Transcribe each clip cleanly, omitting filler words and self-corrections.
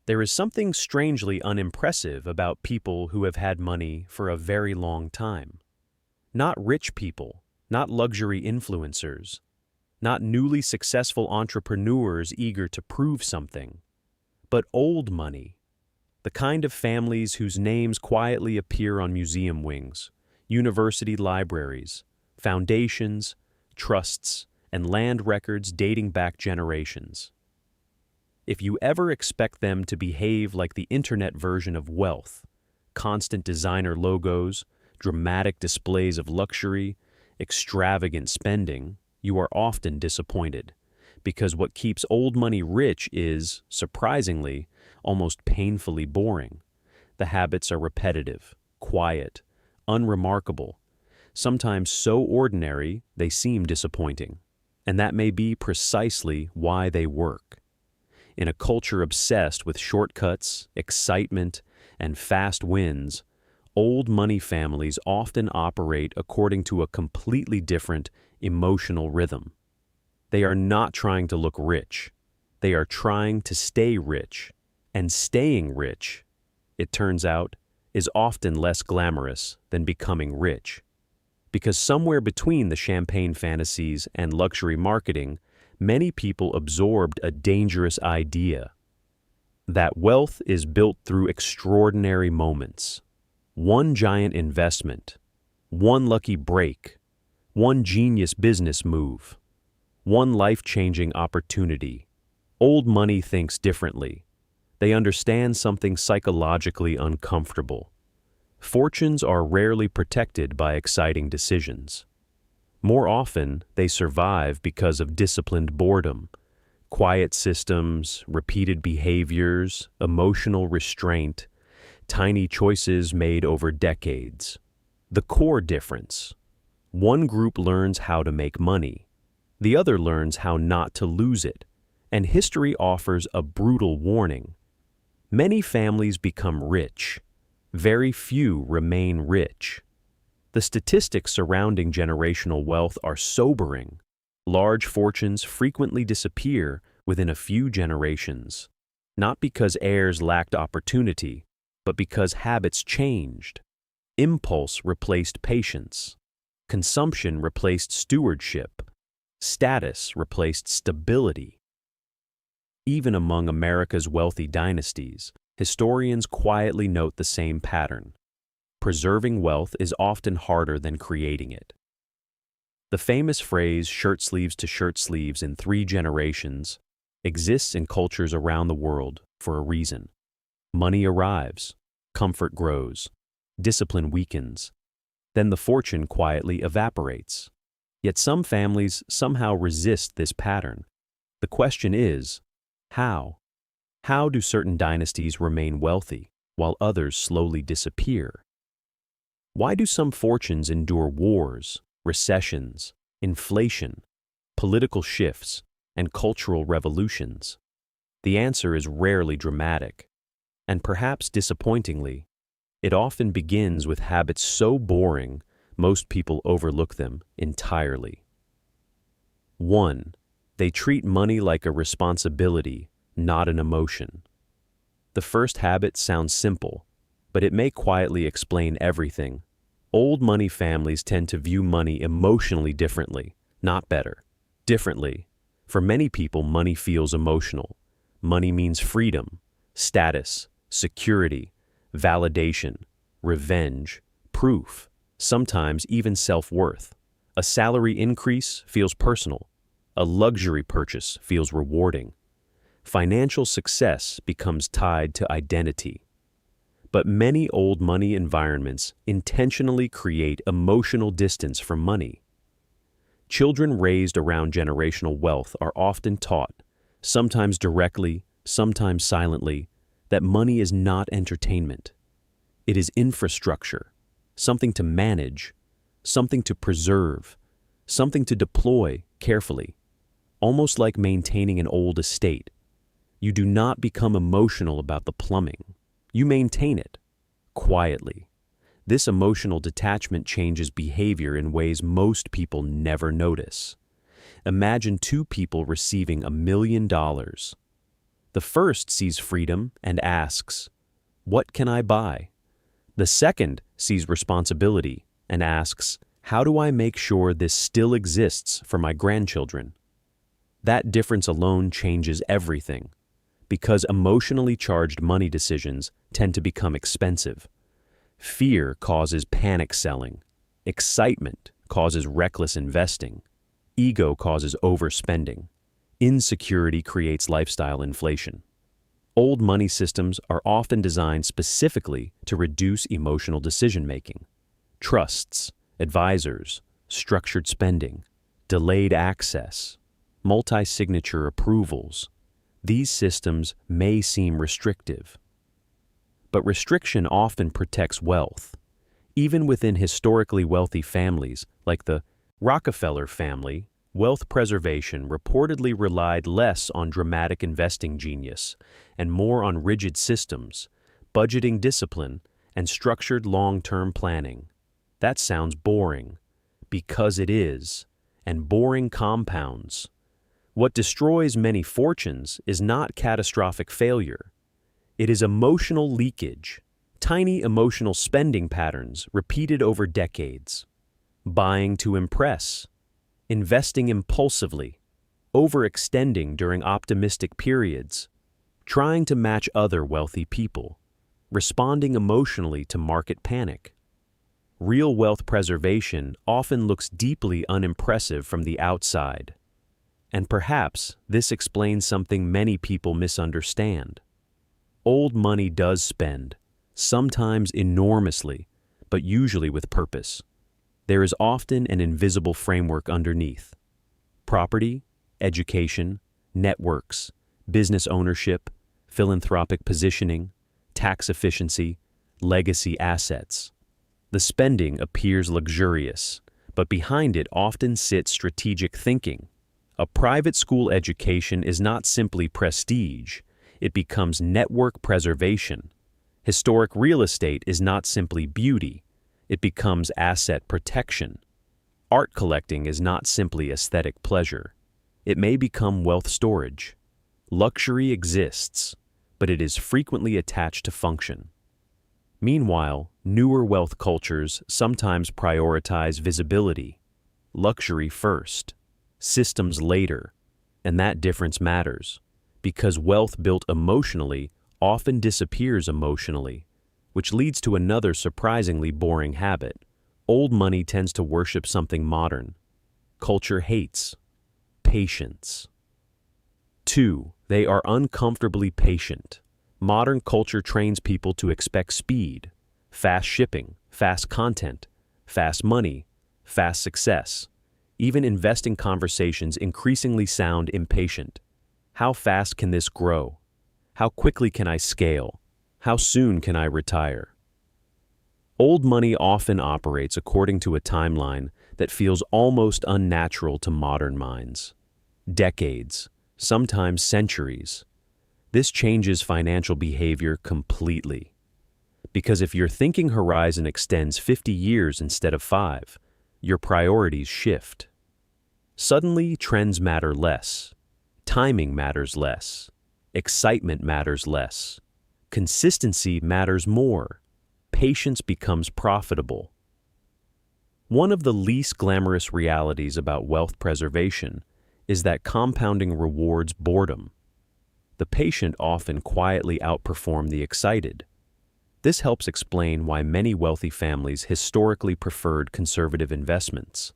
There is something strangely unimpressive about people who have had money for a very long time. Not rich people, not luxury influencers, not newly successful entrepreneurs eager to prove something, but old money, the kind of families whose names quietly appear on museum wings, university libraries, foundations, trusts, and land records dating back generations. If you ever expect them to behave like the internet version of wealth, constant designer logos, dramatic displays of luxury, extravagant spending, you are often disappointed, because what keeps old money rich is, surprisingly, almost painfully boring. The habits are repetitive, quiet, unremarkable, sometimes so ordinary they seem disappointing. And that may be precisely why they work. In a culture obsessed with shortcuts, excitement, and fast wins, old money families often operate according to a completely different emotional rhythm. They are not trying to look rich. They are trying to stay rich. And staying rich, it turns out, is often less glamorous than becoming rich. Because somewhere between the champagne fantasies and luxury marketing, many people absorbed a dangerous idea that wealth is built through extraordinary moments. One giant investment, one lucky break, one genius business move, one life-changing opportunity. Old money thinks differently. They understand something psychologically uncomfortable. Fortunes are rarely protected by exciting decisions. More often, they survive because of disciplined boredom, quiet systems, repeated behaviors, emotional restraint, tiny choices made over decades. The core difference: one group learns how to make money, the other learns how not to lose it, and history offers a brutal warning. Many families become rich. Very few remain rich. The statistics surrounding generational wealth are sobering. Large fortunes frequently disappear within a few generations, not because heirs lacked opportunity, but because habits changed. Impulse replaced patience. Consumption replaced stewardship. Status replaced stability. Even among America's wealthy dynasties, historians quietly note the same pattern. Preserving wealth is often harder than creating it. The famous phrase "shirt sleeves to shirt sleeves in 3 generations" exists in cultures around the world for a reason. Money arrives, comfort grows, discipline weakens, then the fortune quietly evaporates. Yet some families somehow resist this pattern. The question is, how? How do certain dynasties remain wealthy while others slowly disappear? Why do some fortunes endure wars, recessions, inflation, political shifts, and cultural revolutions? The answer is rarely dramatic, and perhaps disappointingly, it often begins with habits so boring most people overlook them entirely. 1. They treat money like a responsibility, not an emotion. The first habit sounds simple, but it may quietly explain everything. Old money families tend to view money emotionally differently, not better. Differently. For many people, money feels emotional. Money means freedom, status, security, validation, revenge, proof, sometimes even self-worth. A salary increase feels personal. A luxury purchase feels rewarding. Financial success becomes tied to identity. But many old money environments intentionally create emotional distance from money. Children raised around generational wealth are often taught, sometimes directly, sometimes silently, that money is not entertainment. It is infrastructure, something to manage, something to preserve, something to deploy carefully, almost like maintaining an old estate. You do not become emotional about the plumbing. You maintain it, quietly. This emotional detachment changes behavior in ways most people never notice. Imagine 2 people receiving $1 million. The The first sees freedom and asks, "What can I buy?" The second sees responsibility and asks, "How do I make sure this still exists for my grandchildren?" That difference alone changes everything, because emotionally charged money decisions tend to become expensive. Fear causes panic selling. Excitement causes reckless investing. Ego causes overspending. Insecurity creates lifestyle inflation. Old money systems are often designed specifically to reduce emotional decision-making. Trusts, advisors, structured spending, delayed access, multi-signature approvals. These systems may seem restrictive, but restriction often protects wealth. Even within historically wealthy families, like the Rockefeller family, wealth preservation reportedly relied less on dramatic investing genius and more on rigid systems, budgeting discipline, and structured long-term planning. That sounds boring, because it is, and boring compounds. What destroys many fortunes is not catastrophic failure. It is emotional leakage, tiny emotional spending patterns repeated over decades. Buying to impress, investing impulsively, overextending during optimistic periods, trying to match other wealthy people, responding emotionally to market panic. Real wealth preservation often looks deeply unimpressive from the outside. And perhaps this explains something many people misunderstand. Old money does spend, sometimes enormously, but usually with purpose. There is often an invisible framework underneath. Property, education, networks, business ownership, philanthropic positioning, tax efficiency, legacy assets. The spending appears luxurious, but behind it often sits strategic thinking. A private school education is not simply prestige, it becomes network preservation. Historic real estate is not simply beauty, it becomes asset protection. Art collecting is not simply aesthetic pleasure, it may become wealth storage. Luxury exists, but it is frequently attached to function. Meanwhile, newer wealth cultures sometimes prioritize visibility, luxury first, systems later, and that difference matters, because wealth built emotionally often disappears emotionally, which leads to another surprisingly boring habit. Old money tends to worship something modern. Culture hates patience. 2. They are uncomfortably patient. Modern culture trains people to expect speed, fast shipping, fast content, fast money, fast success. Even investing conversations increasingly sound impatient. How fast can this grow? How quickly can I scale? How soon can I retire? Old money often operates according to a timeline that feels almost unnatural to modern minds. Decades, sometimes centuries. This changes financial behavior completely. Because if your thinking horizon extends 50 years instead of 5, your priorities shift. Suddenly, trends matter less. Timing matters less. Excitement matters less. Consistency matters more. Patience becomes profitable. One of the least glamorous realities about wealth preservation is that compounding rewards boredom. The patient often quietly outperform the excited. This helps explain why many wealthy families historically preferred conservative investments.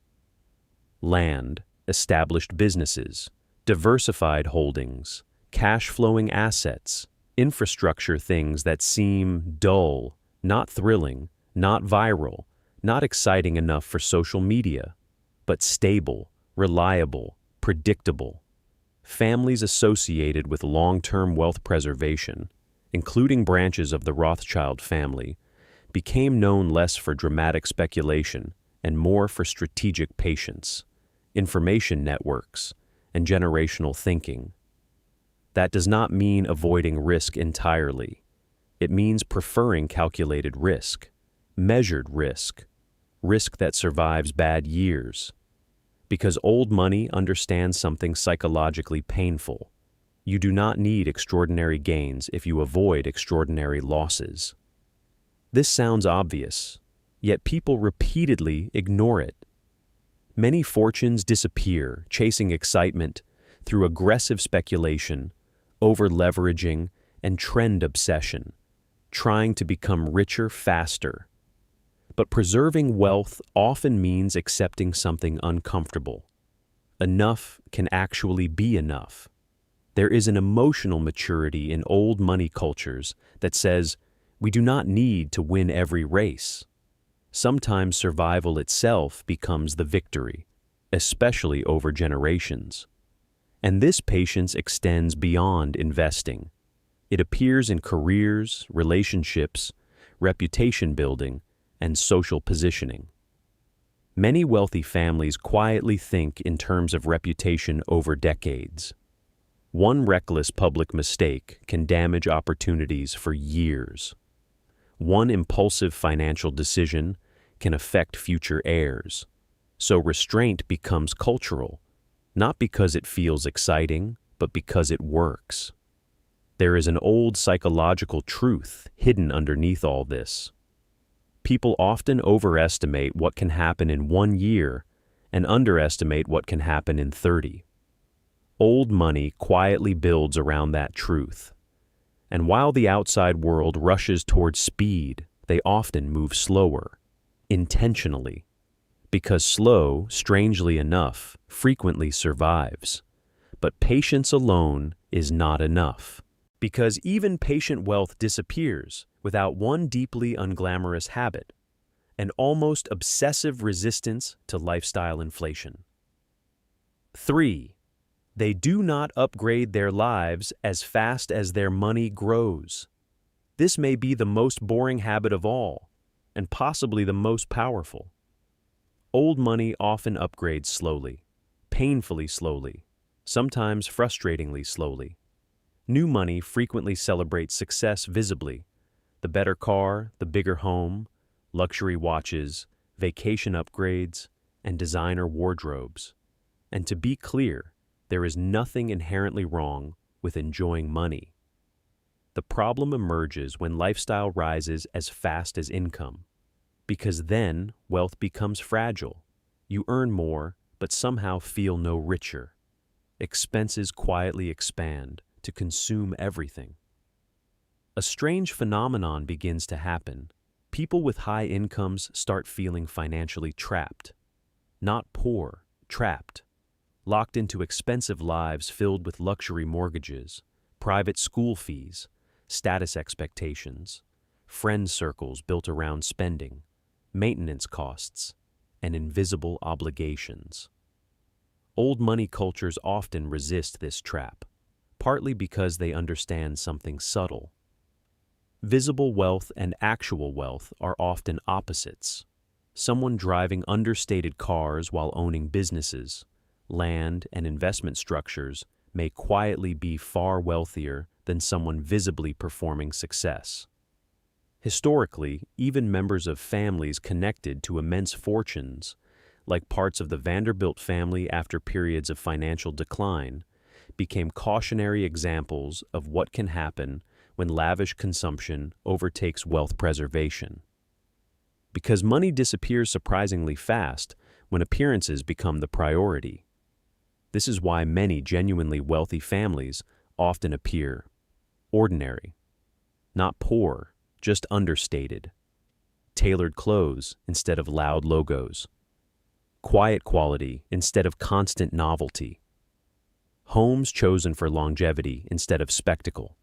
Land, established businesses, diversified holdings, cash-flowing assets, infrastructure, things that seem dull, not thrilling, not viral, not exciting enough for social media, but stable, reliable, predictable. Families associated with long-term wealth preservation, including branches of the Rothschild family, became known less for dramatic speculation and more for strategic patience, information networks, and generational thinking. That does not mean avoiding risk entirely. It means preferring calculated risk, measured risk, risk that survives bad years. Because old money understands something psychologically painful. You do not need extraordinary gains if you avoid extraordinary losses. This sounds obvious, yet people repeatedly ignore it. Many fortunes disappear, chasing excitement through aggressive speculation, over-leveraging, and trend obsession, trying to become richer faster. But preserving wealth often means accepting something uncomfortable. Enough can actually be enough. There is an emotional maturity in old money cultures that says, we do not need to win every race. Sometimes survival itself becomes the victory, especially over generations. And this patience extends beyond investing. It appears in careers, relationships, reputation building, and social positioning. Many wealthy families quietly think in terms of reputation over decades. One reckless public mistake can damage opportunities for years. One impulsive financial decision can affect future heirs. So restraint becomes cultural, not because it feels exciting, but because it works. There is an old psychological truth hidden underneath all this. People often overestimate what can happen in 1 year and underestimate what can happen in 30. Old money quietly builds around that truth. And while the outside world rushes towards speed, they often move slower, intentionally. Because slow, strangely enough, frequently survives. But patience alone is not enough. Because even patient wealth disappears without one deeply unglamorous habit, an almost obsessive resistance to lifestyle inflation. 3. They do not upgrade their lives as fast as their money grows. This may be the most boring habit of all, and possibly the most powerful. Old money often upgrades slowly, painfully slowly, sometimes frustratingly slowly. New money frequently celebrates success visibly: the better car, the bigger home, luxury watches, vacation upgrades, and designer wardrobes. And to be clear, there is nothing inherently wrong with enjoying money. The problem emerges when lifestyle rises as fast as income, because then wealth becomes fragile. You earn more, but somehow feel no richer. Expenses quietly expand to consume everything. A strange phenomenon begins to happen. People with high incomes start feeling financially trapped. Not poor, trapped. Locked into expensive lives filled with luxury mortgages, private school fees, status expectations, friend circles built around spending, maintenance costs, and invisible obligations. Old money cultures often resist this trap, partly because they understand something subtle. Visible wealth and actual wealth are often opposites. Someone driving understated cars while owning businesses, land, and investment structures may quietly be far wealthier than someone visibly performing success. Historically, even members of families connected to immense fortunes, like parts of the Vanderbilt family after periods of financial decline, became cautionary examples of what can happen when lavish consumption overtakes wealth preservation. Because money disappears surprisingly fast when appearances become the priority. This is why many genuinely wealthy families often appear ordinary, not poor, just understated. Tailored clothes instead of loud logos. Quiet quality instead of constant novelty. Homes chosen for longevity instead of spectacle.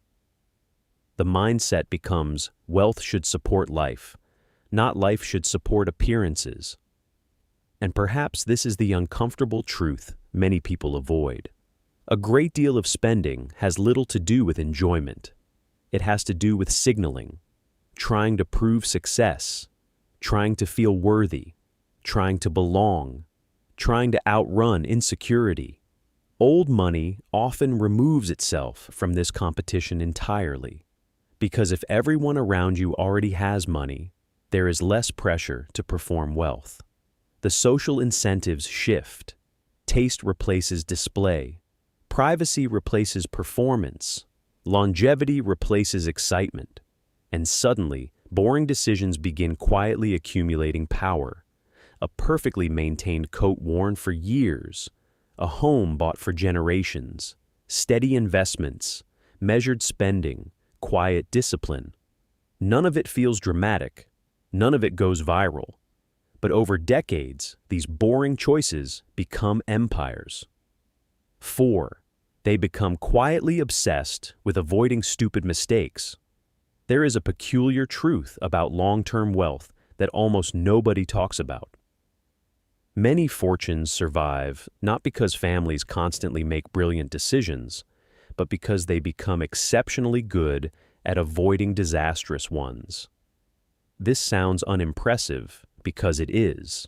The mindset becomes wealth should support life, not life should support appearances. And perhaps this is the uncomfortable truth many people avoid. A great deal of spending has little to do with enjoyment. It has to do with signaling, trying to prove success, trying to feel worthy, trying to belong, trying to outrun insecurity. Old money often removes itself from this competition entirely, because if everyone around you already has money, there is less pressure to perform wealth. The social incentives shift. Taste replaces display. Privacy replaces performance. Longevity replaces excitement. And suddenly, boring decisions begin quietly accumulating power. A perfectly maintained coat worn for years, a home bought for generations, steady investments, measured spending, quiet discipline. None of it feels dramatic. None of it goes viral. But over decades, these boring choices become empires. 4. They become quietly obsessed with avoiding stupid mistakes. There is a peculiar truth about long-term wealth that almost nobody talks about. Many fortunes survive not because families constantly make brilliant decisions, but because they become exceptionally good at avoiding disastrous ones. This sounds unimpressive because it is.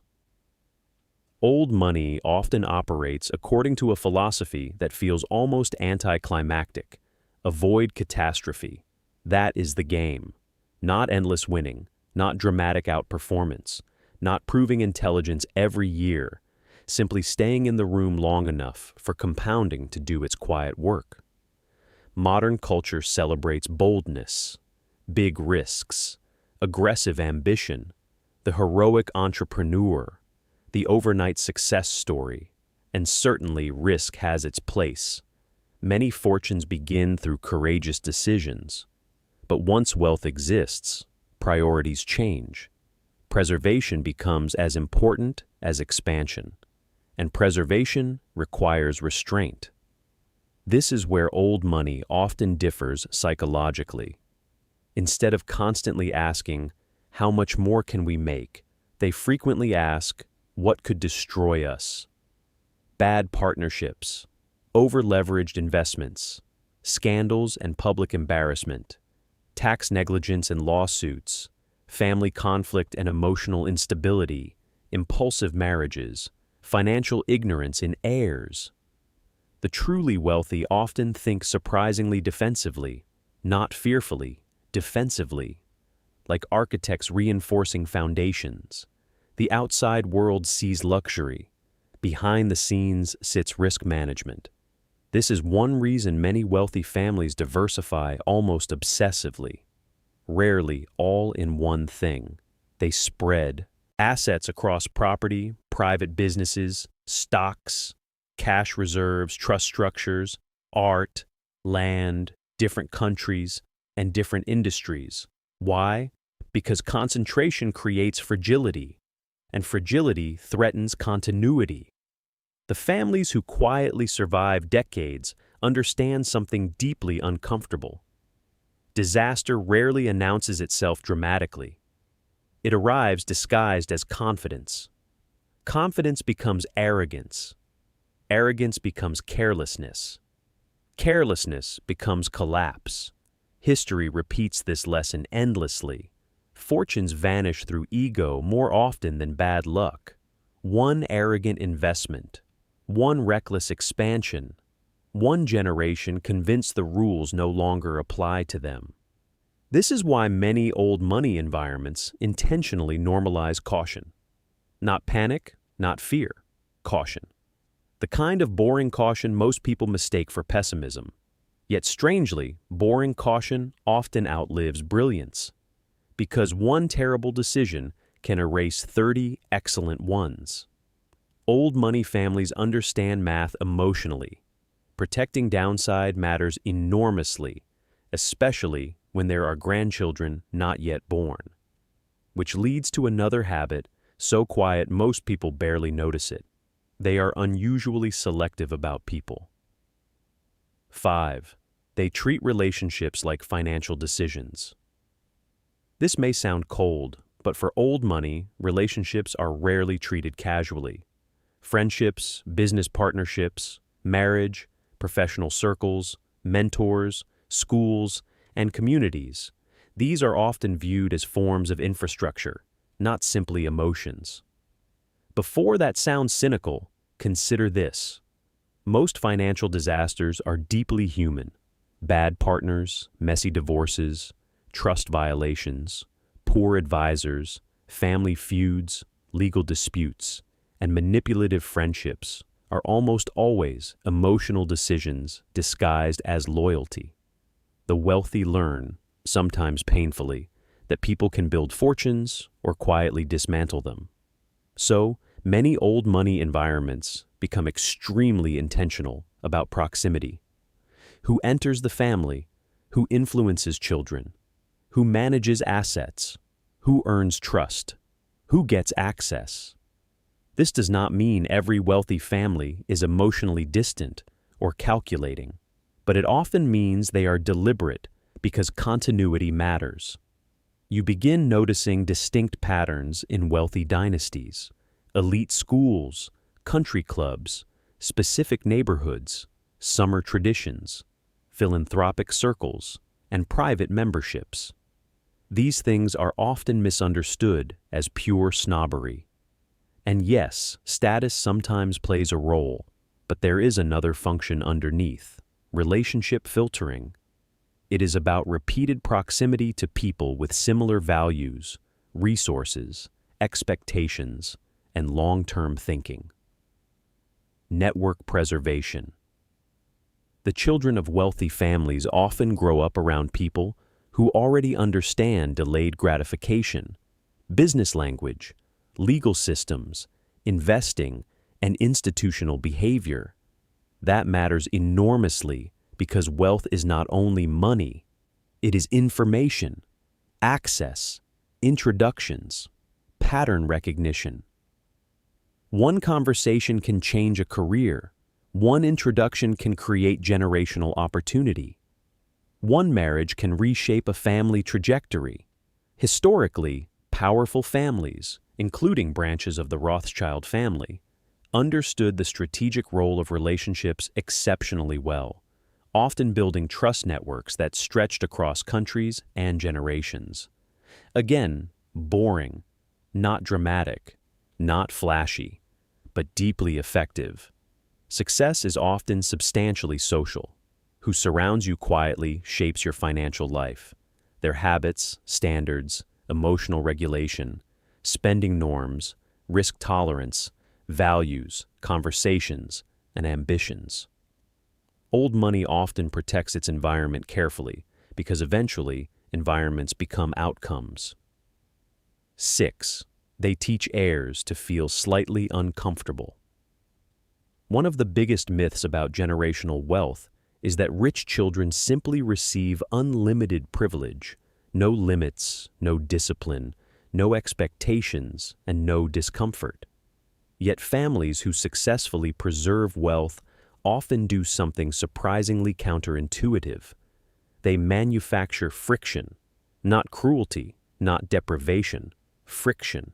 Old money often operates according to a philosophy that feels almost anticlimactic. Avoid catastrophe. That is the game. Not endless winning, not dramatic outperformance, not proving intelligence every year, simply staying in the room long enough for compounding to do its quiet work. Modern culture celebrates boldness, big risks, aggressive ambition, the heroic entrepreneur, the overnight success story, and certainly risk has its place. Many fortunes begin through courageous decisions. But once wealth exists, priorities change. Preservation becomes as important as expansion, and preservation requires restraint. This is where old money often differs psychologically. Instead of constantly asking, "How much more can we make?" they frequently ask, "What could destroy us?" Bad partnerships, over-leveraged investments, scandals and public embarrassment, tax negligence and lawsuits, family conflict and emotional instability, impulsive marriages, financial ignorance in heirs. The truly wealthy often think surprisingly defensively, not fearfully, defensively, like architects reinforcing foundations. The outside world sees luxury. Behind the scenes sits risk management. This is one reason many wealthy families diversify almost obsessively. Rarely all in one thing. They spread assets across property, private businesses, stocks, cash reserves, trust structures, art, land, different countries, and different industries. Why? Because concentration creates fragility, and fragility threatens continuity. The families who quietly survive decades understand something deeply uncomfortable. Disaster rarely announces itself dramatically. It arrives disguised as confidence. Confidence becomes arrogance. Arrogance becomes carelessness. Carelessness becomes collapse. History repeats this lesson endlessly. Fortunes vanish through ego more often than bad luck. One arrogant investment, one reckless expansion, one generation convinced the rules no longer apply to them. This is why many old money environments intentionally normalize caution. Not panic, not fear, caution. The kind of boring caution most people mistake for pessimism. Yet strangely, boring caution often outlives brilliance. Because one terrible decision can erase 30 excellent ones. Old money families understand math emotionally. Protecting downside matters enormously, especially when there are grandchildren not yet born. Which leads to another habit, so quiet most people barely notice it. They are unusually selective about people. 5. They treat relationships like financial decisions. This may sound cold, but for old money, relationships are rarely treated casually. Friendships, business partnerships, marriage, professional circles, mentors, schools, and communities. These are often viewed as forms of infrastructure, not simply emotions. Before that sounds cynical, consider this. Most financial disasters are deeply human. Bad partners, messy divorces, trust violations, poor advisors, family feuds, legal disputes, and manipulative friendships are almost always emotional decisions disguised as loyalty. The wealthy learn, sometimes painfully, that people can build fortunes or quietly dismantle them. So, many old money environments become extremely intentional about proximity. Who enters the family? Who influences children? Who manages assets? Who earns trust? Who gets access? This does not mean every wealthy family is emotionally distant or calculating, but it often means they are deliberate because continuity matters. You begin noticing distinct patterns in wealthy dynasties, elite schools, country clubs, specific neighborhoods, summer traditions, philanthropic circles, and private memberships. These things are often misunderstood as pure snobbery. And yes, status sometimes plays a role, but there is another function underneath: relationship filtering. It is about repeated proximity to people with similar values, resources, expectations, and long-term thinking. Network preservation. The children of wealthy families often grow up around people who already understand delayed gratification, business language, legal systems, investing, and institutional behavior. That matters enormously because wealth is not only money, it is information, access, introductions, pattern recognition. One conversation can change a career. One introduction can create generational opportunity. One marriage can reshape a family trajectory. Historically, powerful families, including branches of the Rothschild family, understood the strategic role of relationships exceptionally well, often building trust networks that stretched across countries and generations. Again, boring, not dramatic, not flashy, but deeply effective. Success is often substantially social. Who surrounds you quietly shapes your financial life. Their habits, standards, emotional regulation, spending norms, risk tolerance, values, conversations, and ambitions. Old money often protects its environment carefully because eventually environments become outcomes. 6. They teach heirs to feel slightly uncomfortable. One of the biggest myths about generational wealth is that rich children simply receive unlimited privilege, no limits, no discipline, no expectations, and no discomfort. Yet families who successfully preserve wealth often do something surprisingly counterintuitive. They manufacture friction, not cruelty, not deprivation, friction.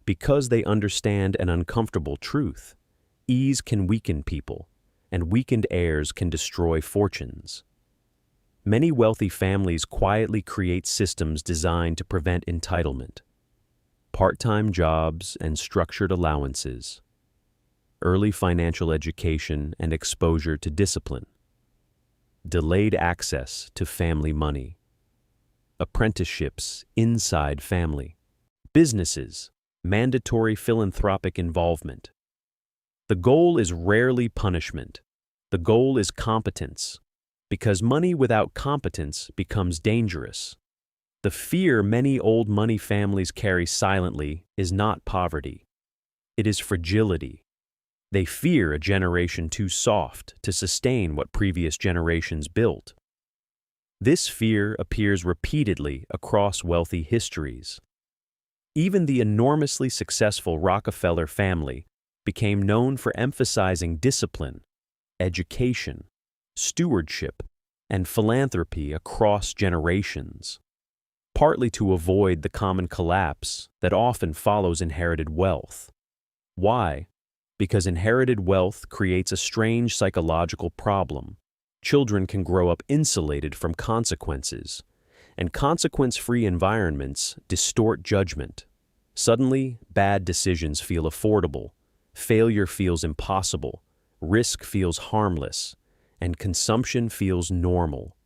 Because they understand an uncomfortable truth: ease can weaken people, and weakened heirs can destroy fortunes. Many wealthy families quietly create systems designed to prevent entitlement. Part-time jobs and structured allowances, early financial education and exposure to discipline, delayed access to family money, apprenticeships inside family, businesses, mandatory philanthropic involvement. The goal is rarely punishment. The goal is competence, because money without competence becomes dangerous. The fear many old money families carry silently is not poverty. It is fragility. They fear a generation too soft to sustain what previous generations built. This fear appears repeatedly across wealthy histories. Even the enormously successful Rockefeller family became known for emphasizing discipline, education, stewardship, and philanthropy across generations, partly to avoid the common collapse that often follows inherited wealth. Why? Because inherited wealth creates a strange psychological problem. Children can grow up insulated from consequences, and consequence-free environments distort judgment. Suddenly, bad decisions feel affordable, failure feels impossible, risk feels harmless, and consumption feels normal.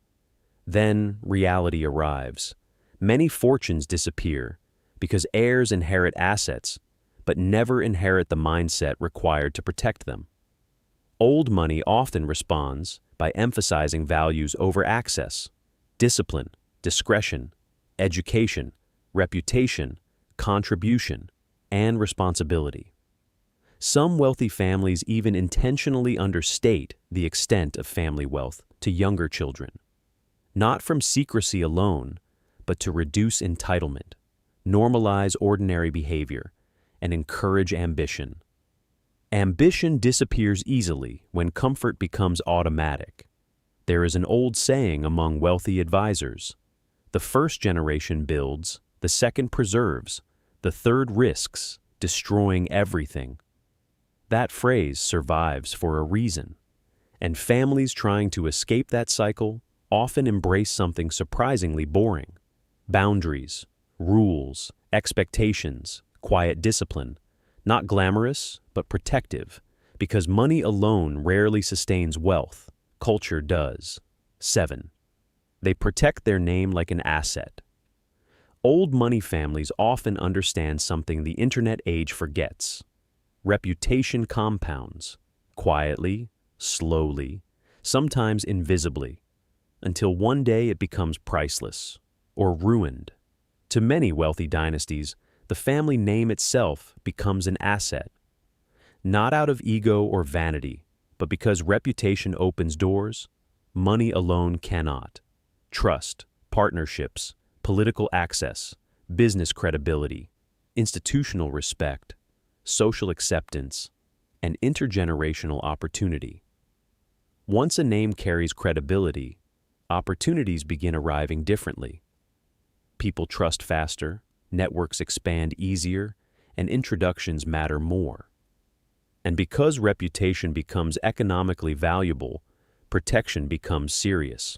Then reality arrives. Many fortunes disappear because heirs inherit assets, but never inherit the mindset required to protect them. Old money often responds by emphasizing values over access, discipline, discretion, education, reputation, contribution, and responsibility. Some wealthy families even intentionally understate the extent of family wealth to younger children, not from secrecy alone, but to reduce entitlement, normalize ordinary behavior, and encourage ambition. Ambition disappears easily when comfort becomes automatic. There is an old saying among wealthy advisors: the first generation builds, the second preserves, the third risks, destroying everything. That phrase survives for a reason, and families trying to escape that cycle often embrace something surprisingly boring: boundaries, rules, expectations, quiet discipline. Not glamorous, but protective, because money alone rarely sustains wealth. Culture does. 7. They protect their name like an asset. Old money families often understand something the internet age forgets. Reputation compounds, quietly, slowly, sometimes invisibly, until one day it becomes priceless or ruined. To many wealthy dynasties, the family name itself becomes an asset, not out of ego or vanity, but because reputation opens doors money alone cannot. Trust, partnerships, political access, business credibility, institutional respect, social acceptance, and intergenerational opportunity. Once a name carries credibility, opportunities begin arriving differently. People trust faster, networks expand easier, and introductions matter more. And because reputation becomes economically valuable, protection becomes serious.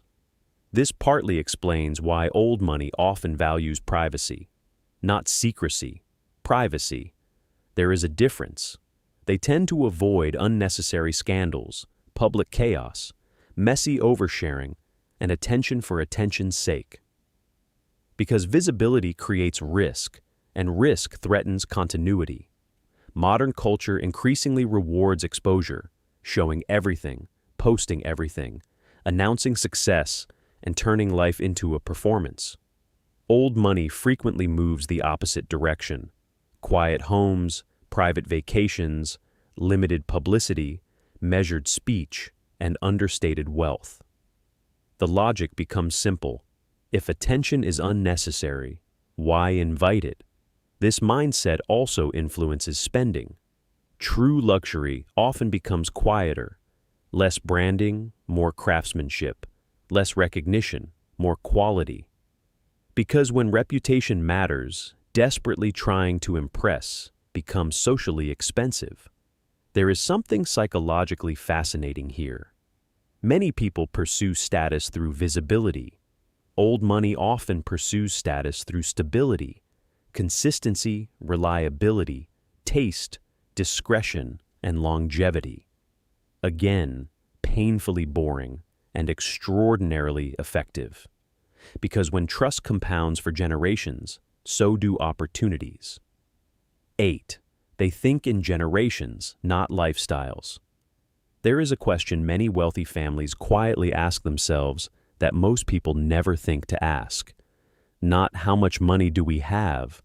This partly explains why old money often values privacy. Not secrecy, privacy. There is a difference. They tend to avoid unnecessary scandals, public chaos, messy oversharing, and attention for attention's sake. Because visibility creates risk, and risk threatens continuity. Modern culture increasingly rewards exposure, showing everything, posting everything, announcing success, and turning life into a performance. Old money frequently moves the opposite direction. Quiet homes, private vacations, limited publicity, measured speech, and understated wealth. The logic becomes simple. If attention is unnecessary, why invite it? This mindset also influences spending. True luxury often becomes quieter, less branding, more craftsmanship, less recognition, more quality. Because when reputation matters, desperately trying to impress becomes socially expensive. There is something psychologically fascinating here. Many people pursue status through visibility. Old money often pursues status through stability, consistency, reliability, taste, discretion, and longevity. Again, painfully boring and extraordinarily effective. Because when trust compounds for generations, so do opportunities. 8. They think in generations, not lifestyles. There is a question many wealthy families quietly ask themselves that most people never think to ask. Not how much money do we have,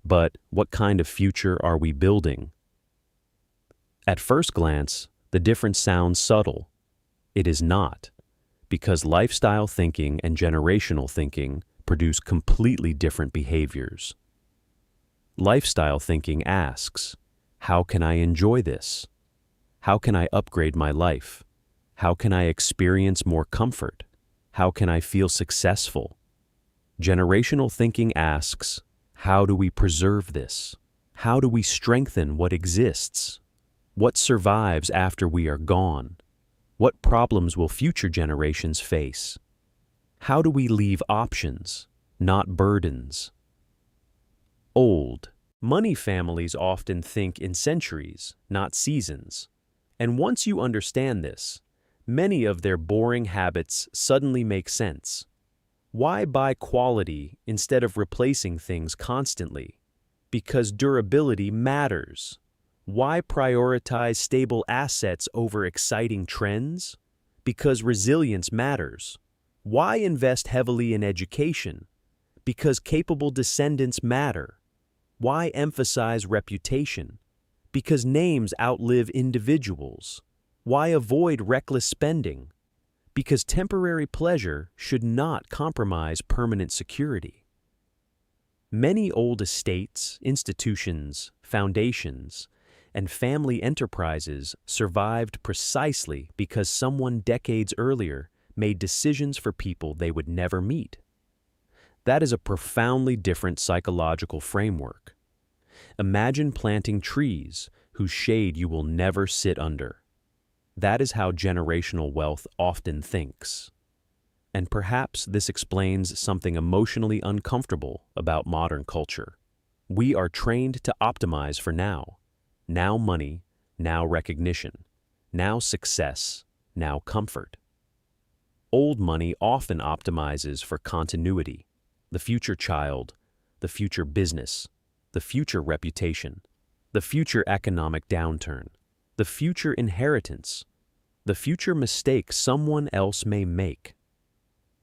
but what kind of future are we building? At first glance, the difference sounds subtle. It is not, because lifestyle thinking and generational thinking produce completely different behaviors. Lifestyle thinking asks, how can I enjoy this? How can I upgrade my life? How can I experience more comfort? How can I feel successful? Generational thinking asks, how do we preserve this? How do we strengthen what exists? What survives after we are gone? What problems will future generations face? How do we leave options, not burdens? Old money families often think in centuries, not seasons. And once you understand this, many of their boring habits suddenly make sense. Why buy quality instead of replacing things constantly? Because durability matters. Why prioritize stable assets over exciting trends? Because resilience matters. Why invest heavily in education? Because capable descendants matter. Why emphasize reputation? Because names outlive individuals. Why avoid reckless spending? Because temporary pleasure should not compromise permanent security. Many old estates, institutions, foundations, and family enterprises survived precisely because someone decades earlier made decisions for people they would never meet. That is a profoundly different psychological framework. Imagine planting trees whose shade you will never sit under. That is how generational wealth often thinks. And perhaps this explains something emotionally uncomfortable about modern culture. We are trained to optimize for now. Now money, now recognition, now success, now comfort. Old money often optimizes for continuity, the future child, the future business, the future reputation, the future economic downturn, the future inheritance, the future mistake someone else may make.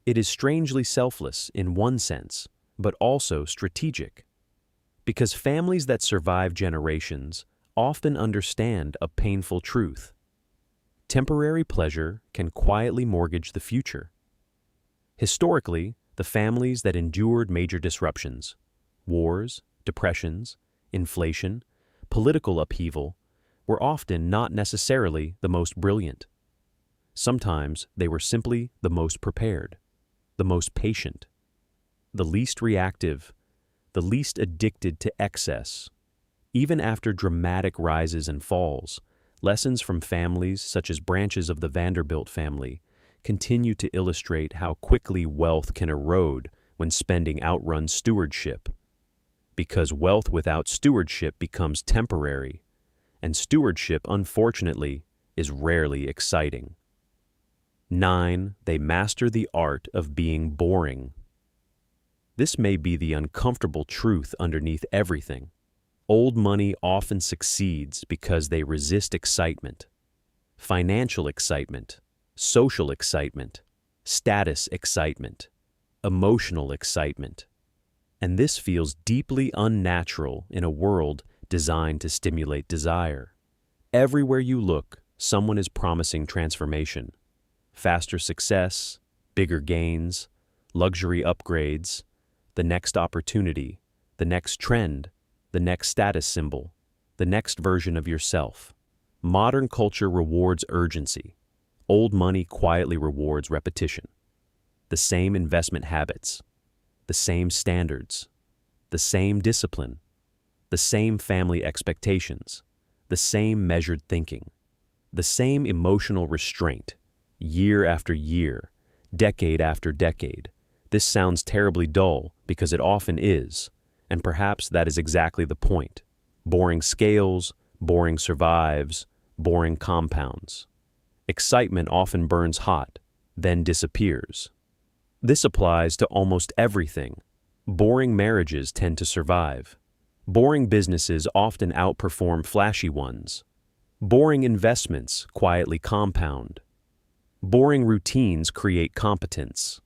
It is strangely selfless in one sense, but also strategic. Because families that survive generations often understand a painful truth. Temporary pleasure can quietly mortgage the future. Historically, the families that endured major disruptions, wars, depressions, inflation, political upheaval, were often not necessarily the most brilliant. Sometimes they were simply the most prepared, the most patient, the least reactive, the least addicted to excess. Even after dramatic rises and falls, lessons from families such as branches of the Vanderbilt family continue to illustrate how quickly wealth can erode when spending outruns stewardship. Because wealth without stewardship becomes temporary, and stewardship, unfortunately, is rarely exciting. 9. They master the art of being boring. This may be the uncomfortable truth underneath everything. Old money often succeeds because they resist excitement. Financial excitement, social excitement, status excitement, emotional excitement. And this feels deeply unnatural in a world designed to stimulate desire. Everywhere you look, someone is promising transformation. Faster success, bigger gains, luxury upgrades, the next opportunity, the next trend, the next status symbol, the next version of yourself. Modern culture rewards urgency. Old money quietly rewards repetition. The same investment habits, the same standards, the same discipline, the same family expectations, the same measured thinking, the same emotional restraint, year after year, decade after decade. This sounds terribly dull because it often is, and perhaps that is exactly the point. Boring scales, boring survives, boring compounds. Excitement often burns hot, then disappears. This applies to almost everything. Boring marriages tend to survive. Boring businesses often outperform flashy ones. Boring investments quietly compound. Boring routines create competence.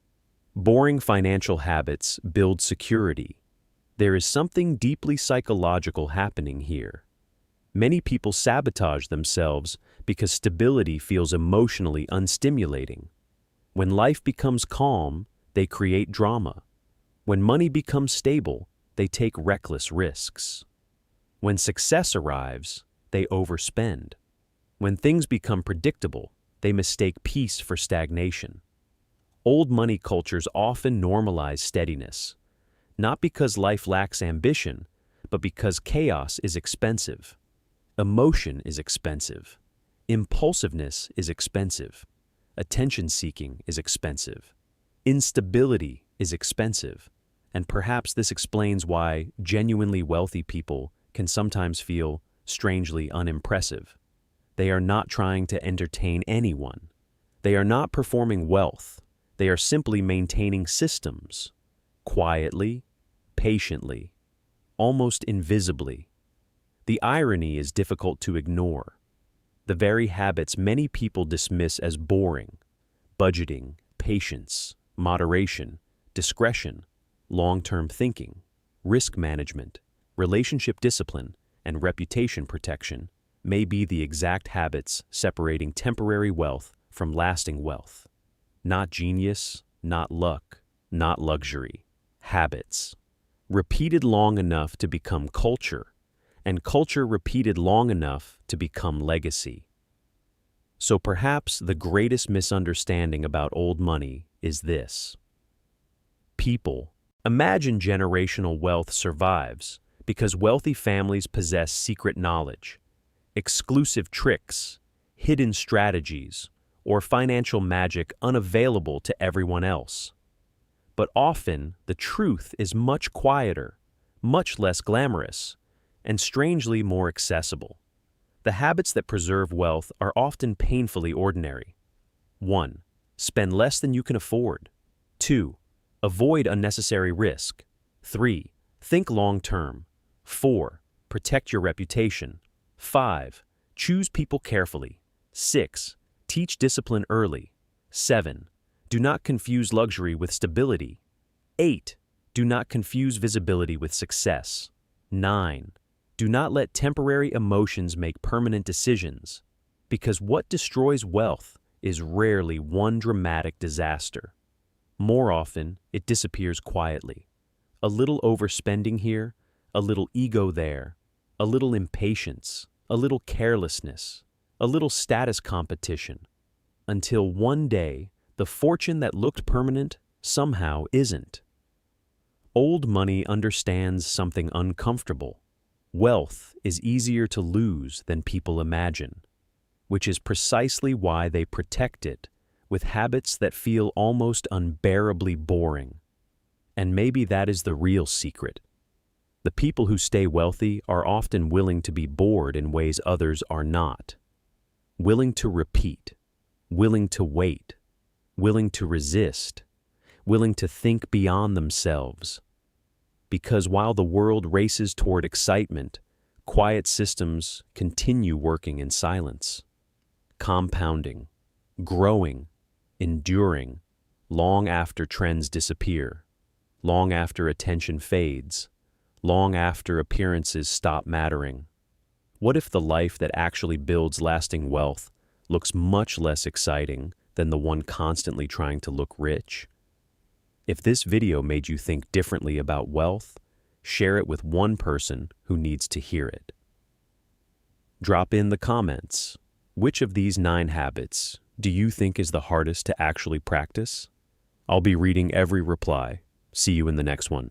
Boring financial habits build security. There is something deeply psychological happening here. Many people sabotage themselves because stability feels emotionally unstimulating. When life becomes calm, they create drama. When money becomes stable, they take reckless risks. When success arrives, they overspend. When things become predictable, they mistake peace for stagnation. Old money cultures often normalize steadiness, not because life lacks ambition, but because chaos is expensive. Emotion is expensive. Impulsiveness is expensive. Attention-seeking is expensive. Instability is expensive. And perhaps this explains why genuinely wealthy people can sometimes feel strangely unimpressive. They are not trying to entertain anyone. They are not performing wealth. They are simply maintaining systems, quietly, patiently, almost invisibly. The irony is difficult to ignore. The very habits many people dismiss as boring, budgeting, patience, moderation, discretion, long-term thinking, risk management, relationship discipline, and reputation protection, may be the exact habits separating temporary wealth from lasting wealth. Not genius, not luck, not luxury. Habits. Repeated long enough to become culture, and culture repeated long enough to become legacy. So perhaps the greatest misunderstanding about old money is this. People imagine generational wealth survives because wealthy families possess secret knowledge, exclusive tricks, hidden strategies, or financial magic unavailable to everyone else. But often, the truth is much quieter, much less glamorous, and strangely more accessible. The habits that preserve wealth are often painfully ordinary. 1. Spend less than you can afford. 2. Avoid unnecessary risk. 3. Think long-term. 4. Protect your reputation. 5. Choose people carefully. 6. Teach discipline early. 7. Do not confuse luxury with stability. 8. Do not confuse visibility with success. 9. Do not let temporary emotions make permanent decisions, because what destroys wealth is rarely one dramatic disaster. More often, it disappears quietly. A little overspending here, a little ego there, a little impatience, a little carelessness, a little status competition, until one day, the fortune that looked permanent somehow isn't. Old money understands something uncomfortable. Wealth is easier to lose than people imagine, which is precisely why they protect it with habits that feel almost unbearably boring. And maybe that is the real secret. The people who stay wealthy are often willing to be bored in ways others are not. Willing to repeat, willing to wait, willing to resist, willing to think beyond themselves. Because while the world races toward excitement, quiet systems continue working in silence, compounding, growing, enduring, long after trends disappear, long after attention fades, long after appearances stop mattering. What if the life that actually builds lasting wealth looks much less exciting than the one constantly trying to look rich? If this video made you think differently about wealth, share it with one person who needs to hear it. Drop in the comments. Which of these 9 habits do you think is the hardest to actually practice? I'll be reading every reply. See you in the next one.